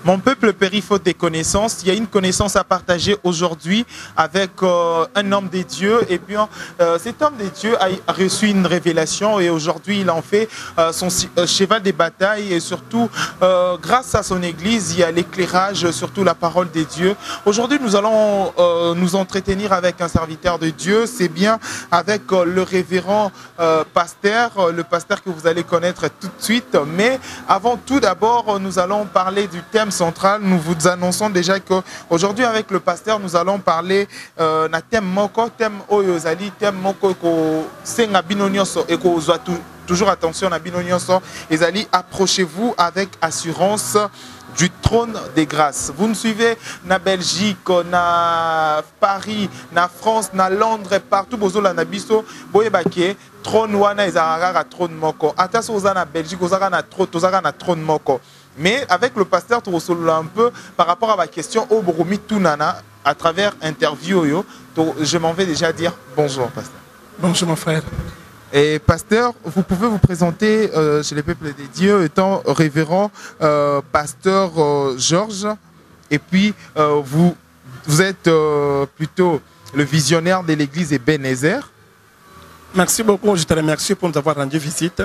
Mon peuple périt faute des connaissances. Il y a une connaissance à partager aujourd'hui avec un homme des dieux. Et bien, cet homme des dieux a reçu une révélation et aujourd'hui, il en fait son cheval des batailles. Et surtout, grâce à son église, il y a l'éclairage, surtout la parole des dieux. Aujourd'hui, nous allons nous entretenir avec un serviteur de Dieu. C'est bien avec le révérend pasteur, le pasteur que vous allez connaître tout de suite. Mais avant tout, d'abord, nous allons parler du thème central. Nous vous annonçons déjà qu'aujourd'hui avec le pasteur nous allons parler na thème moko, thème oyozali, thème moko ko senga bino nyonso et ko zwa toujours attention na bino nyonso ezali, approchez-vous avec assurance du trône des grâces. Vous nous suivez na Belgique, na Paris, na France, na Londres, partout bozola na biso boyebake trône wana ezarara trône moko. Attention aux na Belgique, aux na trône moko. Mais avec le pasteur, tu reçois un peu par rapport à ma question au Borumi Tunana à travers interview. Je m'en vais déjà dire bonjour, pasteur. Bonjour, mon frère. Et pasteur, vous pouvez vous présenter chez les peuples des dieux étant révérend pasteur Georges. Et puis, vous êtes plutôt le visionnaire de l'église Ebenezer. Merci beaucoup. Je te remercie pour nous avoir rendu visite.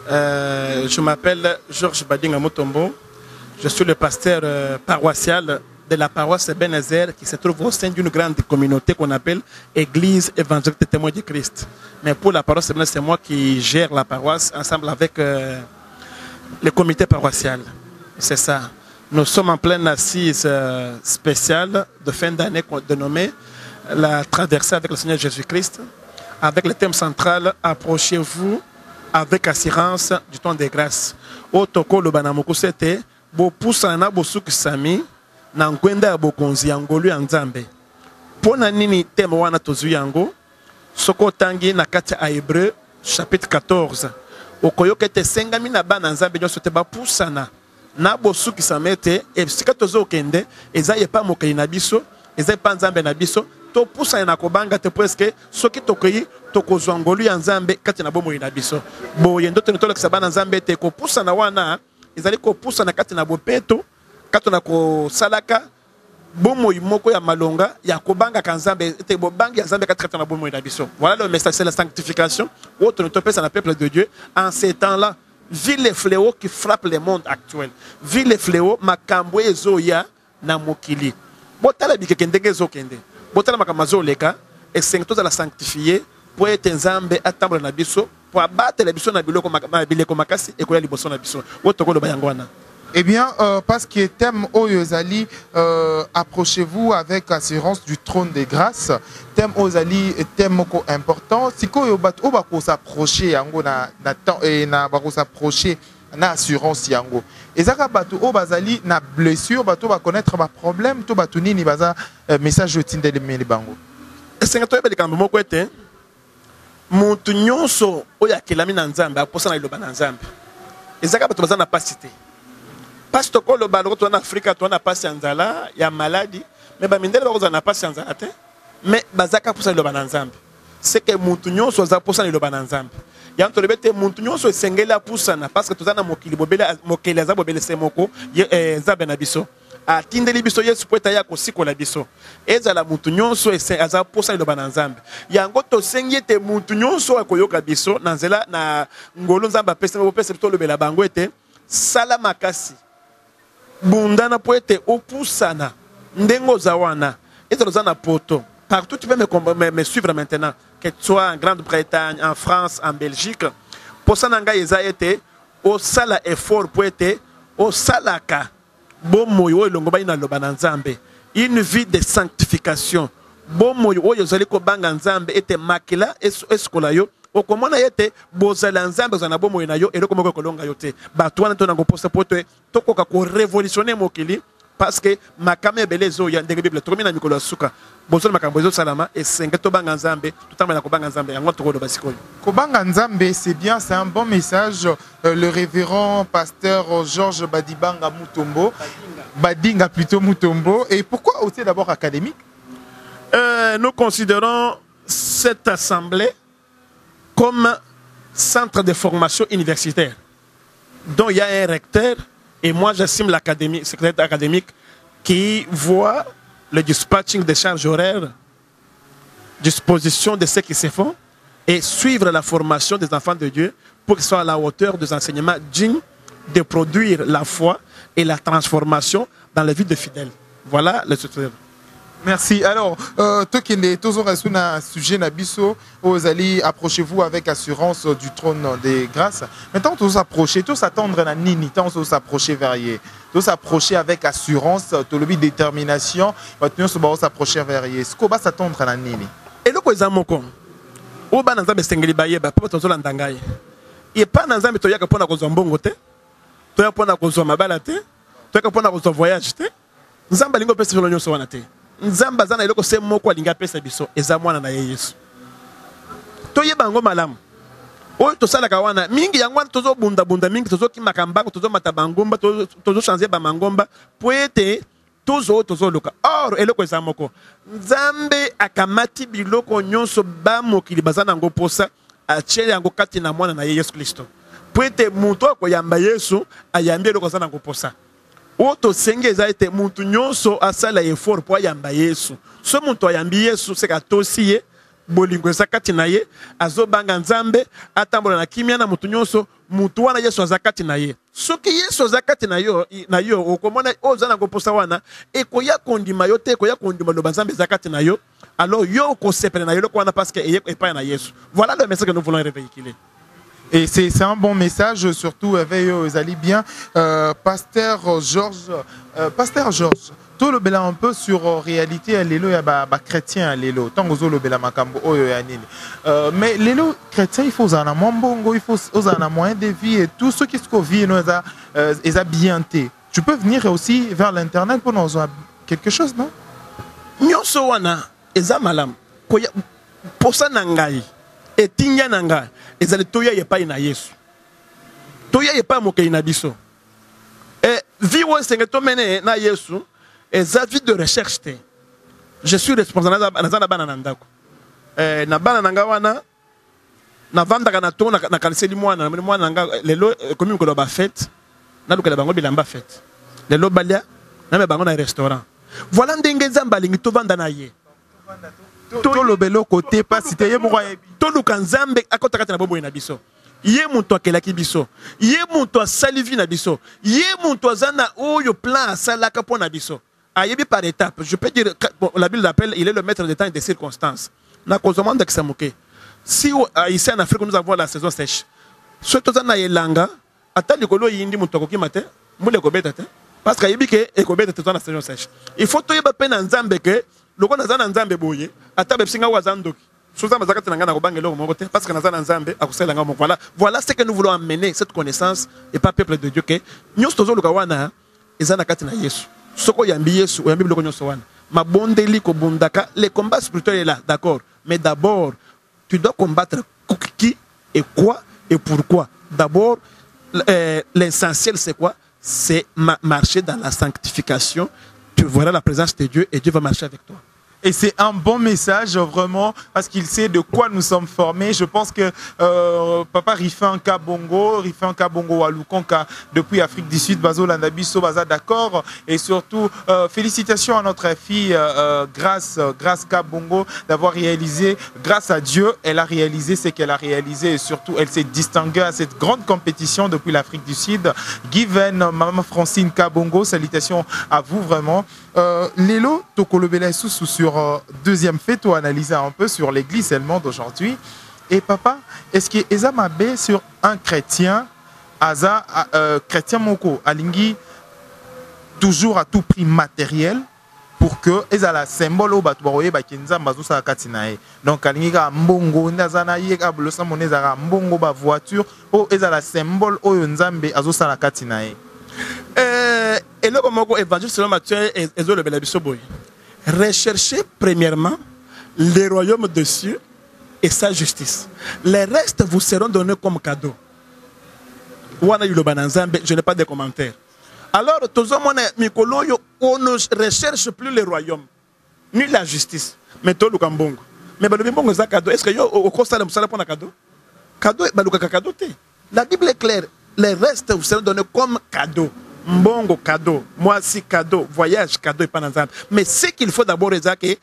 Je m'appelle Georges Badinga Motombo. Je suis le pasteur paroissial de la paroisse Ebenezer qui se trouve au sein d'une grande communauté qu'on appelle Église évangélique des témoins du Christ. Mais pour la paroisse Ebenezer, c'est moi qui gère la paroisse ensemble avec le comité paroissial. C'est ça. Nous sommes en pleine assise spéciale de fin d'année dénommée la traversée avec le Seigneur Jésus-Christ, avec le thème central approchez-vous avec assurance du temps de grâce. Otoko le banamuku sete bo pusana bo sukisami na ngwenda ya bokonzi ya ngolu ya nzambe. Pona nini thème wana tozu yango soko tangi na kati ya Hébreu chapitre 14. Okoyoka te sengami na bana nzambe nyonso te ba pusana na bo sukisami te e sika tozo kende eza yepa mokeli na biso eza pa nzambe na biso to pusana na kobanga te presque soki tokoyi tokozwa ngolu ya nzambe kati na bomoi na biso boye ndoto tolekisa bana nzambe te kopusana wana ezali kopusana kati na bopeto kati na kosalaka bomoi moko ya malonga ya kobanga ka nzambe te bobangi ya nzambe kati na bomoi na biso. Voilà le message, c'est la sanctification. Autre topesa na peuple de Dieu en ces temps-là. Vu les fléaux qui frappent le monde actuel, vu les fléaux makambo ezoya na mokili botala bikekende ezokende botala makamazo leka et c'est tout à la sanctifier pour être nzambe atambula na biso pour abattre la biso na biloko makasi et koya liboso na biso otoko lo bayangwana. Eh bien, parce que thème Oyozali, approchez-vous avec assurance du trône des grâces. Thème Oyozali est thème important. Si vous s'approcher, s'approcher na assurance yango. Et ça batu o bazali na blessure, batu va connaître ma problème, to batu nini baza message de tinde de meli bango. Et c'est que tu kambo moko ete muntu nyonso oya kelami na nzambe aposana iloba na nzambe. Ezaka batu baza na pasité. Parce que le ballon en Afrique, tu as passé en zala, il y a maladie, mais bamindele bakoza na passé en zala, mais bazaka pour ça le bananzambe. C'est que muntunyo soit pour ça le bananzambe. Il y a un tolebete muntunyo soit sengela pour ça parce que tu as na mokili bobela mokeli za bobele semoko zabe na biso. A tindeli biso yesu po etaya ko sikola biso. Ezala muntunyo soit aza pour ça le bananzambe. Yango to sengete muntunyo soit koyoka biso na nzela na ngolo nzamba pesa bo pesa to lobela bango ete sala makasi. Bundana poete opusana ndengo zawana ezalozana poto partout tu peux me suivre maintenant que tu sois en Grande-Bretagne, en France, en Belgique posana nga eza ete o sala effort poete o salaka bomoyo oyo longo bayina loba na nzambe une vie de sanctification bomoyo oyo zali ko banga nzambe ete makila eskola yo okomona yete bozala nzambe zana bomoyo na yo eloko moko kolonga yo te bato wana to nango posa poto tokoka ko révolutionner mokili parce que makame belezo ya ndenge Bible to mina mikolo suka bozolo makambo ezo salama et senga to banga nzambe tutamba na ko banga nzambe yango to ko do basikoyo ko banga nzambe c'est bien, c'est un bon message. Le révérend pasteur Georges Badibanga Mutombo Badinga plutôt Mutombo. Et pourquoi aussi d'abord académique? Nous considérons cette assemblée comme centre de formation universitaire dont il y a un recteur et moi j'estime l'académie, secrétaire académique qui voit le dispatching des charges horaires, disposition de ce qui se font et suivre la formation des enfants de Dieu pour qu'ils soient à la hauteur des enseignements dignes de produire la foi et la transformation dans la vie des fidèles. Voilà le secrétaire. Merci. Alors, Tokende, toujours à un sujet Nabiso, aux alliés, approchez-vous avec assurance du trône des grâces. Maintenant, tous approcher, tous attendre la nini, tous s'approcher varié, tous s'approcher avec assurance, tout le détermination, maintenant, se s'approcher varié. Ce qu'on va s'attendre à la nini. Et le quoi zamoko, au bas dans un bestengeli baye, bah pas tous l'andangaye. Et pas dans un bétoya pour la cause bongote, toi pour la cause mabalate, toi pour la cause voyage, nzamba lingo pesa sur l'union soanate. Nzamba zana iloko se moko alinga pesa biso eza mwana na Yesu. Toyeba ngo malamu. Oyo tosalaka wana mingi yango wana tozo bunda mingi tozo kimakamba tozo matabangomba tozo changer ba mangomba poete tozo loka. Or eloko eza moko. Nzambe akamati biloko nyonso ba mokili bazana ngo posa achele yango kati na mwana na Yesu Kristo. Poete muto akoyamba Yesu ayambi eloko zana ngo posa. Oto senge eza ete mutu nyonso asala effort po yamba Yesu. So mutu ayambi Yesu seka tosiye bolingo eza kati na ye azobanga nzambe atambola na kimia na mutu nyonso mutu wana Yesu azakati na ye. Soki Yesu azakati na yo okomona ozana koposa wana ekoya kondima yo te ekoya kondima lo banzambe zakati na yo alors yo ko sepele na yo ko wana parce que epa na Yesu. Voilà le message que nous voulons révéhiculer. Et c'est un bon message, surtout avec aux alliés bien. Pasteur Georges, tout le bela un peu sur réalité, l'élo y a chrétien l'élo. Tant que le bela makambo oyo yanini. Mais l'élo chrétien, il faut en avoir bongo, il faut en moyen de vie et tout ce qui se vit, nous est bien té. Tu peux venir aussi vers l'internet pour nous avoir quelque chose, non? Nyonso wana eza malam. Pour ça nangai. Et tinya nanga ezali toya yepai na Yesu toya yepai mokei na biso et vie wo senge to mene na Yesu eza vie de recherche te. Je suis responsable na bana na ndako na bana nanga wana na vandaka na to na kaniseli mwana nanga lelo komi ko ba fête na lukela bango bilamba fête lelo balia na me bango na restaurant. Voilà ndenge nzamba lingi to vanda na ye to lo belo côté pas cité ye moko yebi to lukanzambe akota na bobo na biso ye muntu akelaki biso ye muntu asalivi na biso ye muntu azana oyo plan salaka pona biso ayebi par étape. Je peux dire la Bible l'appelle il est le maître des temps et des circonstances na kozomanda d'examuke. Si ici en Afrique nous avons la saison sèche ce tozana yelanga atali kolo yindi muntu akokimate mule kobeta te parce que yebi ke ekobeta te na saison sèche. Il faut to yeba pe na nzambe ke loko nazana nzambe boye atabe singa wazandoki sozama zakati na ngana kobangelo mokote parce que nazana nzambe akusela ngamo. Voilà ce que nous voulons amener, cette connaissance et pas peuple de Dieu que nyos tozo luka wana ezana kati na Yesu soko yambi Yesu yambi biloko nyos wana mabondeli ko bondaka. Le combat spirituel est là, d'accord, mais d'abord tu dois combattre qui et quoi et pourquoi. D'abord l'essentiel c'est quoi? C'est marcher dans la sanctification. Tu verras la présence de Dieu et Dieu va marcher avec toi. Et c'est un bon message vraiment parce qu'il sait de quoi nous sommes formés. Je pense que Papa Rifan Kabongo Walukonka depuis Afrique du Sud, Bazo Landabiso, Baza d'accord. Et surtout, félicitations à notre fille Grâce Kabongo d'avoir réalisé, grâce à Dieu, elle a réalisé ce qu'elle a réalisé et surtout elle s'est distinguée à cette grande compétition depuis l'Afrique du Sud. Given, Maman Francine Kabongo, salutations à vous vraiment. Lélo Tokolobela sur deuxième fait, tu analyser un peu sur l'église seulement d'aujourd'hui. Et papa, est-ce que Eza Mabé sur un chrétien, chrétien Moko, Alingi, toujours à tout prix matériel, pour que Eza la symbole au Batouaroye, Bakinza, Mazousa Katinae. Donc, Alingi, Mbongo, Nazanaye, Ablosa Monezara, Mbongo, ba voiture, ou Eza la symbole au Nzambe, Azosa la Katinae. Et le moment évangile selon Matthieu et le Belabisoboy. Recherchez premièrement les royaumes de cieux et sa justice. Les restes vous seront donnés comme cadeau. Je n'ai pas de commentaires. Alors, on ne recherche plus les royaumes, ni la justice. Mais tout le Kambongo. Mais le cadeau. Est-ce que au constat de un cadeau? Cadeau, la Bible est claire. Les restes vous seront donnés comme cadeau. Mbongo cadeau. Moi si cadeau. Voyage cadeau et pas dans. Mais ce qu'il faut d'abord c'est que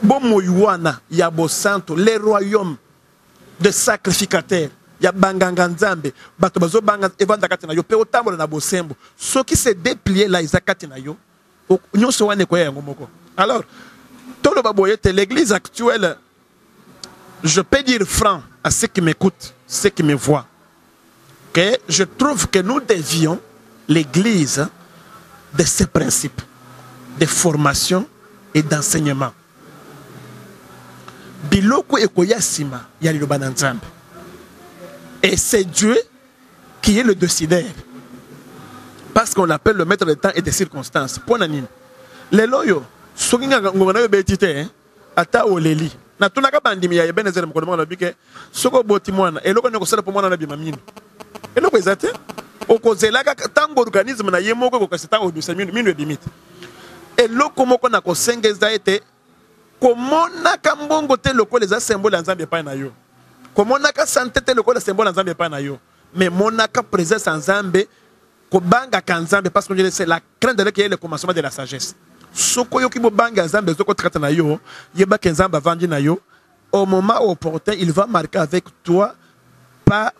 il y a beau santo, les royaumes de sacrificateurs. Il y a banganga nzambe. Bato bazo banga evanda katina yo pe otambola na bosembo. Ce qui s'est déplié là izakatina yo. Nyonso wane ko yango moko. Alors, tout le baboyete l'église actuelle, je peux dire franc à ceux qui m'écoutent, ceux qui me voient, que je trouve que nous dévions l'église de ces principes de formation et d'enseignement. Biloko ekoyasima ya liloba na nzambe. Et c'est Dieu qui est le décideur. Parce qu'on l'appelle le maître des temps et des circonstances. Pour nanine. Les loyaux, ceux qui ont été ata oleli. Na tunaka bandimi ya Ebenezer mkono na bike. Soko botimwana. Eloko ne kosala pour moi na bimamino. Eloko ezate. Okozelaka tango organisme na yemoko ko kasita odusa mino limite. Eloko moko na kosengeza ete komona kambongo te loko les symbole nzambe pa na yo. Komonaka santé te loko les symbole nzambe pa na yo. Mais monaka présence nzambe kobanga kanzambe parce que c'est la crainte de le commencement de la sagesse. Soko yoki bobanga nzambe zoko trata na yo, yeba kenzamba vandi na yo, au moment opportun, il va marquer avec toi pas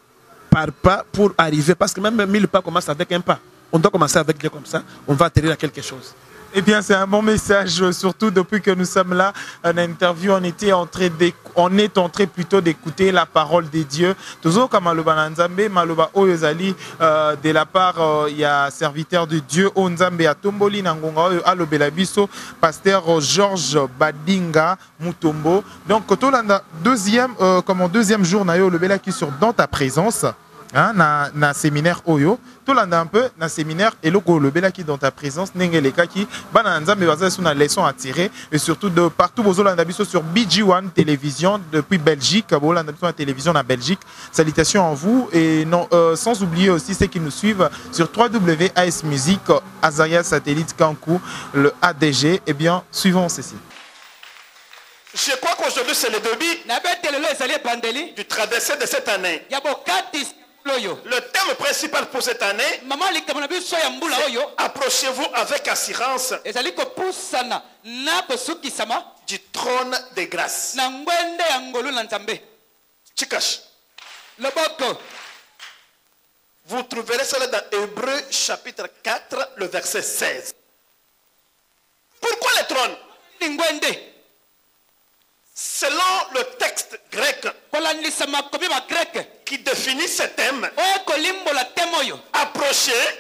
par pas pour arriver parce que même 1000 pas commencent avec un pas. On doit commencer avec Dieu comme ça, on va atterrir à quelque chose. Eh bien, c'est un bon message, surtout depuis que nous sommes là. En interview, on est en train plutôt d'écouter la parole de Dieu. Toujours comme Maloba Nzambe, Maloba Oyozali, de la part, il y a serviteur de Dieu, Onzambe à Tomboli, Nangonga, Alobelabiso, pasteur Georges Badinga, Mutombo. Donc, deuxième jour, le Bela qui sur dans ta présence. Hein, na séminaire Oyo, tout l'anda un peu na séminaire et le bela qui dans ta présence nengeleka qui bananza mais basé sur une leçon à tirer et surtout de partout aux Hollandais sur BG1 télévision depuis Belgique, Hollandais sur la télévision en Belgique. Salutations à vous et non sans oublier aussi ceux qui nous suivent sur www.as Music, Azaria Satellite Kankou, le ADG. Eh bien, suivons ceci. Je crois qu'aujourd'hui c'est le début du traversée de cette année. Le thème principal pour cette année, approchez-vous avec assurance du trône de grâce. Chikash. Vous trouverez cela dans Hébreux chapitre 4, le verset 16. Pourquoi le trône? Selon le texte grec qui définit ce thème, approcher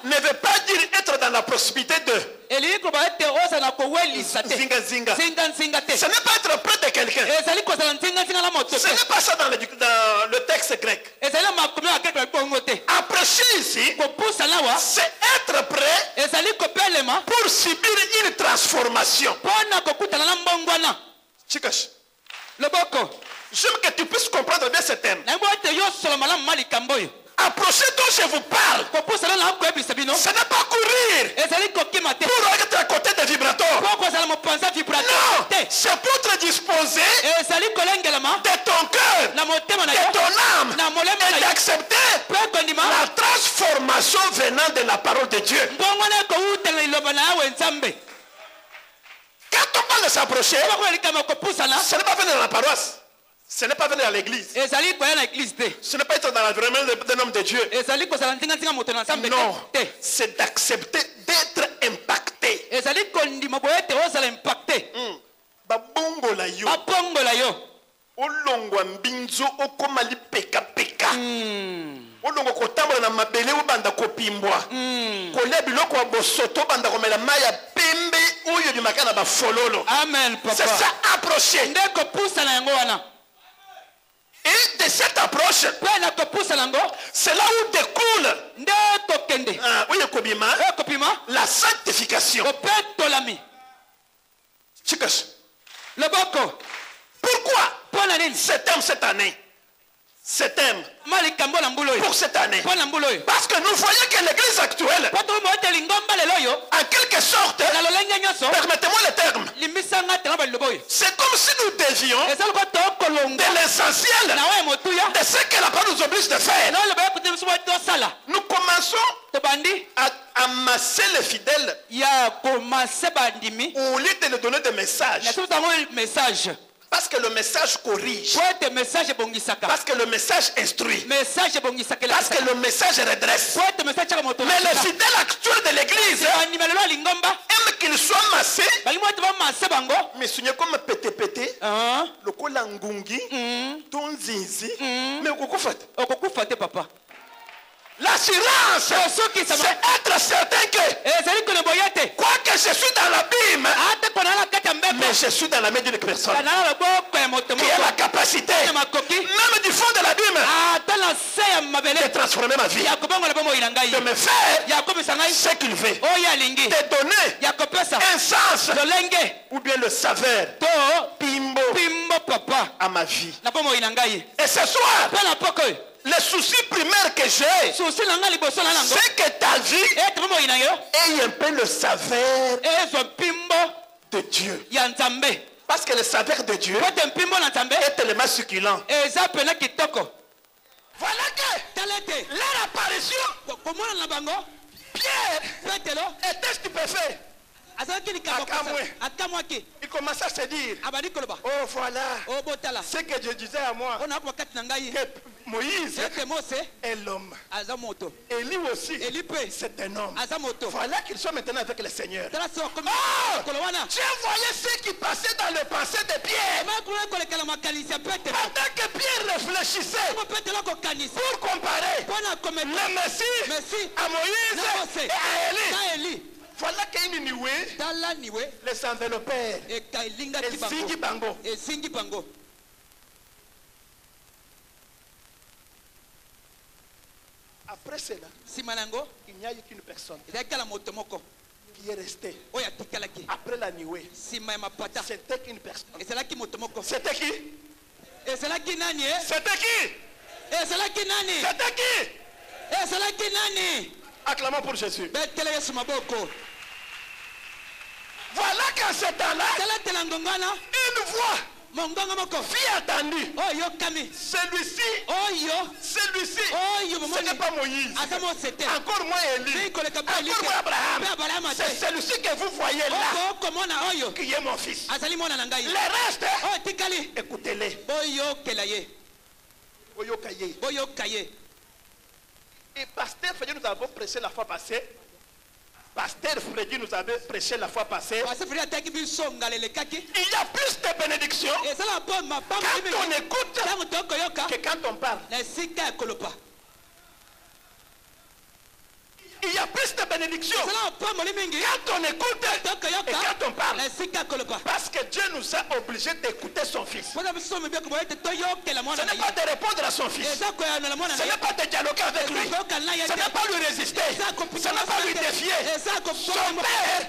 ne veut pas dire être dans la proximité de zinga zinga. Ce n'est pas être près de quelqu'un. Ce n'est pas ça dans le texte grec. Approcher ici, c'est être prêt pour subir une transformation. Chikash. J'aime que tu puisses comprendre bien ce thème. Approchez dont je vous parle. Ce n'est pas courir pour être à côté des vibrateurs. Non, c'est pour te disposer de ton cœur, de ton âme et d'accepter la transformation venant de la parole de Dieu. Quand on parle de s'approcher, ce n'est pas venir à la paroisse. Ce n'est pas venir à l'église. Ce n'est pas être dans l'environnement d'un homme de Dieu. Non, c'est d'accepter d'être impacté. Babongola yo. Olongwa mbinzo okomali peka peka. Olongo kotambola na mabele ubanda kopimbwa. Kolia biloko wa bosoto banda komela maya pembe oyo di makana ba fololo. Amen, papa. C'est ça approcher. Ndeko poussa na yango wana. Et de cette approche, c'est là où découle la sanctification. Pourquoi ce thème cette année? Ce thème pour cette année. Parce que nous voyons que l'église actuelle, en quelque sorte, permettez-moi le terme, c'est comme si nous devions de l'essentiel de ce que la parole nous oblige de faire. Nous commençons à amasser les fidèles au lieu de leur donner des messages. Parce que le message corrige. Parce que le message instruit. Parce que le message redresse. Mais les fidèles actuels de l'église aiment qu'ils soient massés. Mais souvenez comme pété, le kolangungi, tonzinzi, mais au papa. L'assurance, c'est être certain que quoi que je suis dans l'abîme, mais je suis dans la main d'une personne qui a la capacité, même du fond de l'abîme, de transformer ma vie, de me faire ce qu'il veut, de donner un sens ou bien le saveur pimbo à ma vie. Et ce soir, le souci primaire que j'ai, c'est que ta vie ait un peu le saveur de Dieu. Parce que le saveur de Dieu est tellement succulent. Voilà que leur apparition, Pierre était stupéfait. Il commence à se dire, oh voilà ce que je disais à moi, que Moïse est l'homme, et lui aussi c'est un homme. Voilà qu'ils sont maintenant avec le Seigneur. Oh, tu voyais ce qui passait dans le passé de Pierre. Pendant que Pierre réfléchissait pour comparer le Messie à Moïse et à Élie. Voilà qu'il nioué les enveloppeurs et Zingi Bango. Après cela, il n'y a eu qu'une personne qui est restée. Après la nuée, c'était qu'une personne. C'était qui? C'était qui? Acclamons pour Jésus. Voilà qu'en ce temps-là, une voix fille attendue. Celui-ci, ce n'est pas Moïse. Encore moins Élie. Encore moins Abraham. C'est celui-ci que vous voyez là, qui est mon fils. Le reste, écoutez-les. Et Pasteur Freddy nous avons prêché la fois passée. Il y a plus de bénédictions quand on écoute que quand on parle. Il y a plus de bénédictions quand on écoute et quand on parle. Parce que Dieu nous a obligés d'écouter son fils. Ce n'est pas de répondre à son fils. Ce n'est pas de dialoguer avec lui. Ce n'est pas lui résister. Ce n'est pas lui défier. Son Père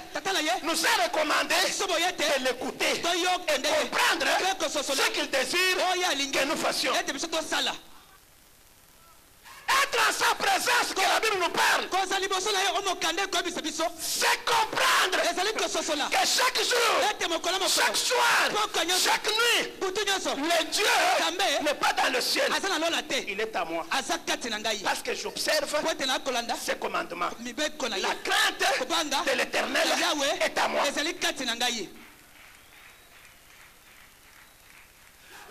nous a recommandé de l'écouter et de comprendre ce qu'il désire que nous fassions. Être en sa présence que la Bible nous parle, c'est comprendre que chaque jour, chaque soir, chaque nuit, le Dieu n'est pas dans le ciel, il est à moi. Parce que j'observe ses commandements. La crainte de l'Éternel est à moi.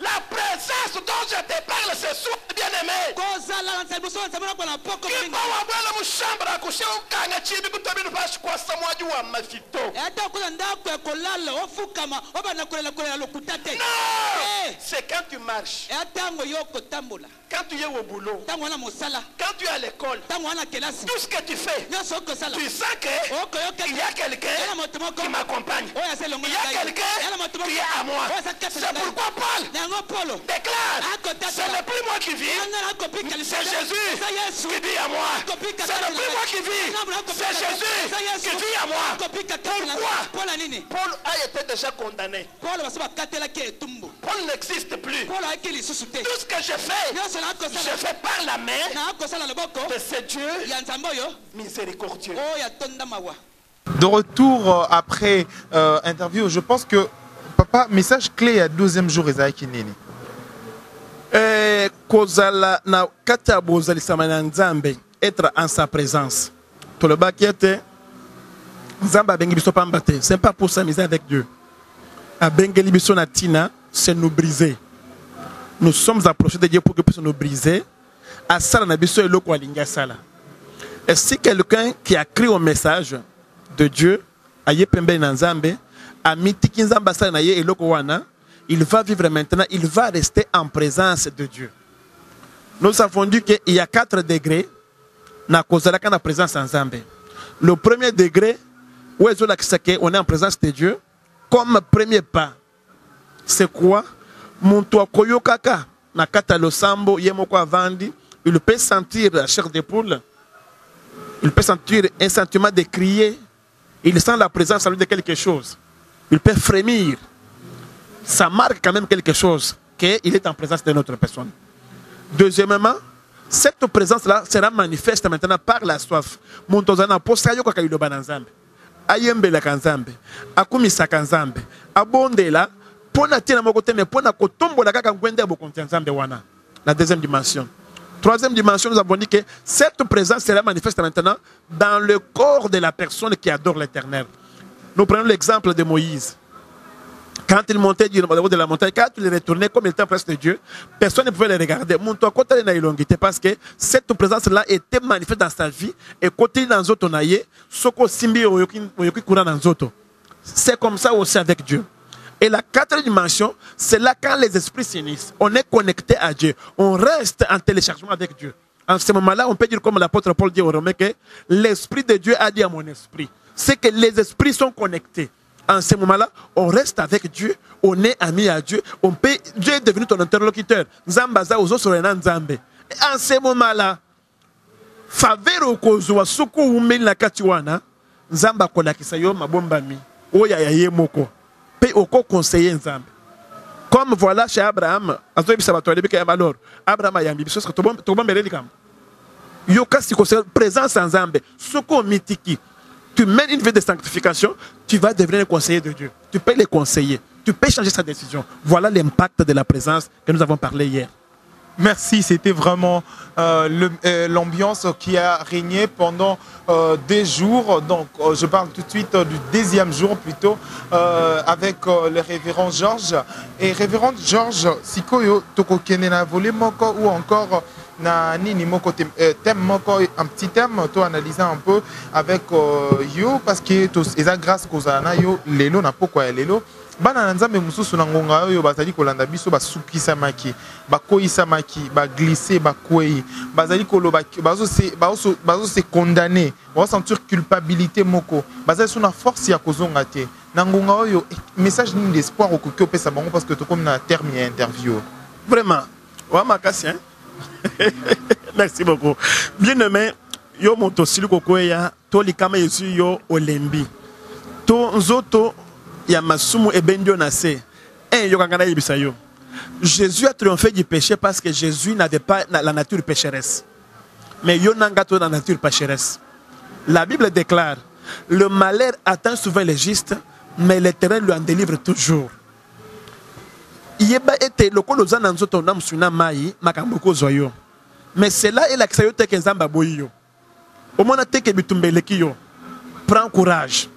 La présence dont je te parle ce soir, bien-aimé. C'est quand tu marches, quand tu es au boulot, quand tu es à l'école, tout ce que tu fais, tu sens qu'il y a quelqu'un qui m'accompagne. Il y a quelqu'un qui est à moi. C'est pourquoi Paul déclare, ce n'est plus moi qui vis, c'est Jésus qui vit à moi. Ce n'est plus moi qui vis, c'est Jésus qui vit à moi. Pourquoi Paul a été déjà condamné. Paul n'existe plus. Tout ce que je fais par la main de ce Dieu miséricordieux. De retour après interview, je pense que papa, message clé à 12e jour Ezaki Nini. Kozala na kata bozali samana nzambe, être en sa présence. To le bakiete nzamba bengi biso pambate, c'est pas pour s'amuser avec Dieu. A bengeli biso na tina, c'est nous briser. Nous sommes approchés de Dieu pour que puisse nous briser. A sala na biso eloko alinga sala. Et si quelqu'un qui a crié au message de Dieu, aye pembe na nzambe, a mitiki nzamba sala na ye eloko wana, il va vivre maintenant, il va rester en présence de Dieu. Nous avons dit qu'il y a 4 degrés na kozalaka na présence en Zambé. Le premier degré, où on est en présence de Dieu, comme premier pas, c'est quoi? Monto koyokaka na kata lo sambo yemoko avandi, il peut sentir la chair de poule, il peut sentir un sentiment de crier, il sent la présence en lui de quelque chose, il peut frémir. Ça marque quand même quelque chose, qu'il est en présence de notre personne. Deuxièmement, cette présence-là sera manifeste maintenant par la soif. Montozana posayo kwa kailoba na nzambe. Ayembela kanzambe. Akumisa kanzambe. Abondela. Pona tina mokote me pona kotombola kaka ngwende bokonti nzambe wana. La deuxième dimension. Troisième dimension, nous avons dit que cette présence sera manifeste maintenant dans le corps de la personne qui adore l'Éternel. Nous prenons l'exemple de Moïse. Quand il montait du niveau de la montagne, quand il retournait comme il était en présence de Dieu, personne ne pouvait le regarder. Parce que cette présence-là était manifeste dans sa vie. Et côté dans Zoto naye, soko simbi oyoki kura dans Zoto. C'est comme ça aussi avec Dieu. Et la quatrième dimension, c'est là quand les esprits s'unissent. On est connecté à Dieu. On reste en téléchargement avec Dieu. En ce moment-là, on peut dire comme l'apôtre Paul dit aux Romains que l'Esprit de Dieu a dit à mon esprit. C'est que les esprits sont connectés. En ce moment-là, on reste avec Dieu, on est ami à Dieu, Dieu est devenu ton interlocuteur. Zambaza ozo sorena nzambe. Et en ce moment-là, favero kozwa suku umeli na katiwana, nzamba kolakisa yo mabomba mi. Oya ya ye moko. Pe oko conseiller nzambe. Comme voilà chez Abraham, alors Abraham a yambi biso to bombe relikam. Yo kasi ko présence en nzambe, suku mitiki. Tu mènes une vie de sanctification, tu vas devenir un conseiller de Dieu. Tu peux les conseiller, tu peux changer sa décision. Voilà l'impact de la présence que nous avons parlé hier. Merci, c'était vraiment l'ambiance qui a régné pendant des jours. Donc, je parle tout de suite du deuxième jour plutôt avec le révérend Georges. Et révérend Georges, Sikoyo Tokokene volé moko ou encore na nini moko thème moko un petit thème to analyser un peu avec yo parce que eza grâce kozana yo lelo na pokwa ya lelo bana nzambe mususu na ngonga yo bazali kolanda biso basukisa maki bakoisa maki ba glisser bakwei bazali koloba bazo se condamner bazo sentir culpabilité moko bazali suna force ya kozonga te na ngonga yo message ni d'espoir okoki opesa bango parce que to comme na terme ya interview vraiment wa makasi hein. Merci beaucoup. Bien-aimé, yo moto siliko koya to likama yesu yo olembi. To nzoto ya masumu ebendio na se. Yo kangana yebisa yo. Jésus a triomphé du péché parce que Jésus n'avait pas la nature pécheresse. Mais yo nangato la nature pécheresse. La Bible déclare, le malheur atteint souvent les justes, mais l'Éternel lui en délivre toujours. Yeba ete lokolo za nzoto na msuna mai makambo ko zoyo. Mais cela est la kisayote ke nzamba boyo. Omona teke bitumbeleki yo. Prends courage.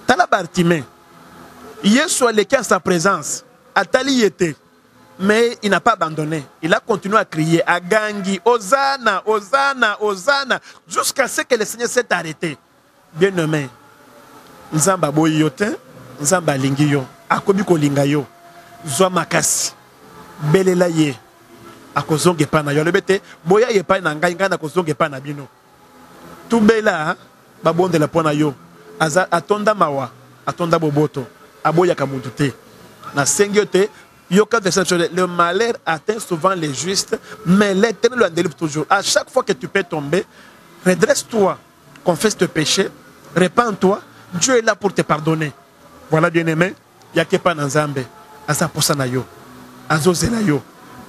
Tala Bartimée. Yesu allait en sa présence. Atali était. Mais il n'a pas abandonné. Il a continué à crier à Gangi, Hosanna, Hosanna, Hosanna, jusqu'à ce que le Seigneur s'est arrêté. Bien-aimé. Nzamba boyo te, nzamba lingi yo. Akobi ko linga yo. Zwa makasi belela ye akozonge pana yo lebete boya ye pa na ngai ngana kozonge pana bino tubela babonde la pona yo aza atonda mawa atonda boboto aboya ka muntu te Le malheur atteint souvent les justes, mais l'Éternel le délivre toujours. À chaque fois que tu peux tomber, redresse-toi, confesse tes péchés, répands-toi. Dieu est là pour te pardonner. Voilà, bien-aimé. Il n'y a que pas dans Zambé. Asa posana yo. Azo zela yo.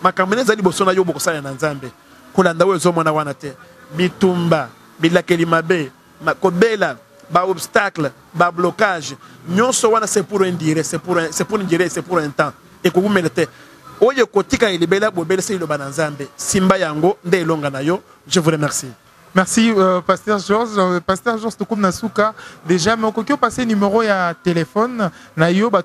Makamene zali bosona yo bokosana na Nzambe. Kolanda we zo mona wana te. Bitumba, bilakeli mabe, makobela, ba obstacle, ba blocage. Nyonso wana c'est pour un dire, c'est pour une durée, c'est pour un temps. Et que vous mettez. Oye kotika ilibela bobele se iloba na Nzambe. Simba yango nde elonga na yo. Je vous remercie. Merci, Pasteur Georges. Pasteur Georges Tokoum Nasuka. Déjà, mais on peut passer numéro et téléphone. Nayo, à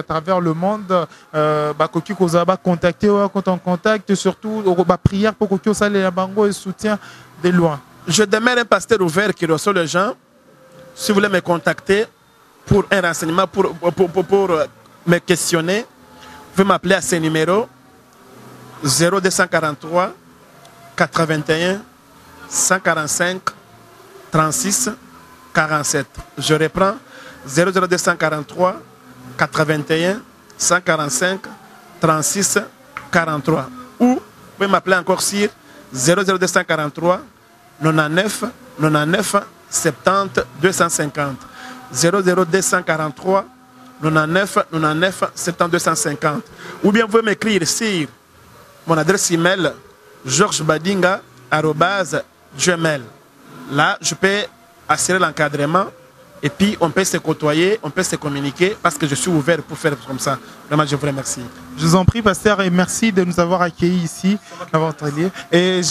travers le monde. Kokyo Kozaba contacter, quand on contacte, surtout, prière pour Kokyo Salé la Bango et soutien de loin. Je demeure un pasteur ouvert qui reçoit les gens. Si vous voulez me contacter pour un renseignement, pour me questionner, vous pouvez m'appeler à ce numéro 0243 81 145 36 47. Je reprends 00243 81 145 36 43. Ou vous pouvez m'appeler encore sur 00243 99 99 70 250. 00243 99 99 70 250. Ou bien vous pouvez m'écrire sur mon adresse email georgesbadinga@gmail. Là, je peux assurer l'encadrement et puis on peut se côtoyer, on peut se communiquer parce que je suis ouvert pour faire comme ça. Vraiment, je vous remercie. Je vous en prie, pasteur, et merci de nous avoir accueillis ici dans votre lieu. Et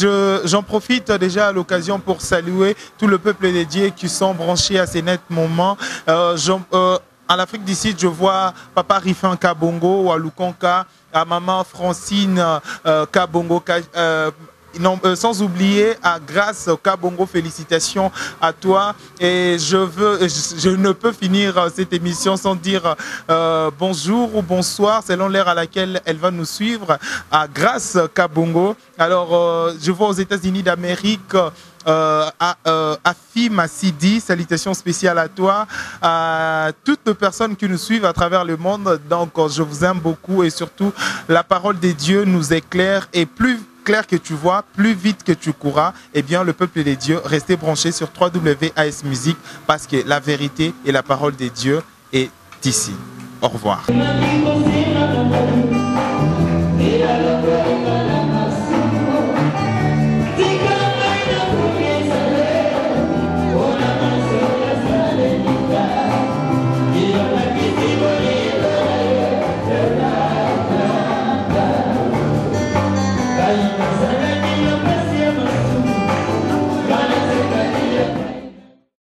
j'en profite déjà à l'occasion pour saluer tout le peuple dédié qui sont branchés à ces nets moments. À l'Afrique du Sud, je vois Papa Rifan Kabongo, à Lukonka, à Maman Francine Kabongo, non, sans oublier à Grâce Kabongo, félicitations à toi. Et je ne peux finir cette émission sans dire bonjour ou bonsoir selon l'heure à laquelle elle va nous suivre, à Grâce Kabongo. Alors, je vois aux États-Unis d'Amérique Afi Massidi, salutations spéciales à toi, à toutes les personnes qui nous suivent à travers le monde. Donc, je vous aime beaucoup et surtout, la parole de Dieu nous éclaire et plus clair que tu vois, plus vite que tu courras, eh bien, le peuple des dieux, restez branchés sur www.as Musique parce que la vérité et la parole des dieux est ici. Au revoir.